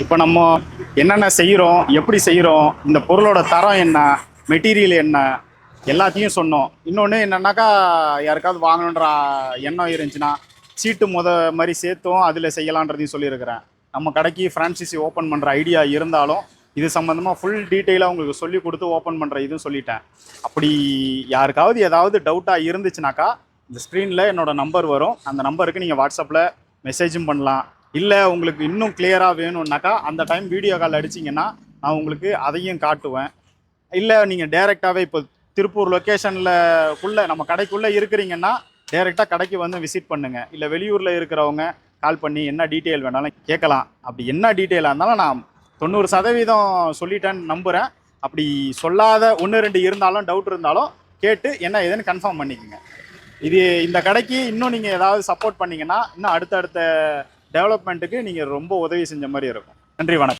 இப்போ நம்ம என்னென்ன செய்கிறோம், எப்படி செய்கிறோம், இந்த பொருளோட தரம் என்ன, மெட்டீரியல் என்ன, எல்லாத்தையும் சொன்னோம். இன்னொன்று என்னன்னாக்கா, யாருக்காவது வாங்கணுன்ற எண்ணம் இருந்துச்சுன்னா சீட்டு மாதிரி சேர்த்தும் அதில் செய்யலான்றதையும் சொல்லியிருக்கிறேன். நம்ம கடைக்கு ஃப்ரான்ச்சைசி ஓப்பன் பண்ணுற ஐடியா இருந்தாலும் இது சம்மந்தமாக ஃபுல் டீட்டெயிலாக உங்களுக்கு சொல்லி கொடுத்து ஓப்பன் பண்ணுற இதுவும் சொல்லிட்டேன். அப்படி யாருக்காவது ஏதாவது டவுட்டாக இருந்துச்சுனாக்கா இந்த ஸ்க்ரீனில் என்னோடய நம்பர் வரும். அந்த நம்பருக்கு நீங்கள் வாட்ஸ்அப்பில் மெசேஜும் பண்ணலாம். இல்லை உங்களுக்கு இன்னும் கிளியராக வேணும்னாக்கா அந்த டைம் வீடியோ கால் அடிச்சிங்கன்னா நான் உங்களுக்கு அதையும் காட்டுவேன். இல்லை நீங்கள் டேரெக்டாகவே இப்போ திருப்பூர் லொக்கேஷனில் நம்ம கடைக்குள்ளே இருக்கிறீங்கன்னா டேரெக்டாக கடைக்கு வந்து விசிட் பண்ணுங்கள். இல்லை வெளியூரில் இருக்கிறவங்க கால் பண்ணி என்ன டீட்டெயில் வேணாலும் கேட்கலாம். அப்படி என்ன டீட்டெயிலாக இருந்தாலும் நான் 90% சொல்லிட்டேன்னு நம்புகிறேன். அப்படி சொல்லாத 1-2 இருந்தாலும் டவுட் இருந்தாலும் கேட்டு என்ன ஏதுன்னு கன்ஃபார்ம் பண்ணிக்கோங்க. இந்த கடைக்கு இன்னும் நீங்கள் ஏதாவது சப்போர்ட் பண்ணிங்கன்னா இன்னும் அடுத்தடுத்த டெவலப்மெண்ட்டுக்கு நீங்கள் ரொம்ப உதவி செஞ்ச மாதிரி இருக்கும். நன்றி, வணக்கம்.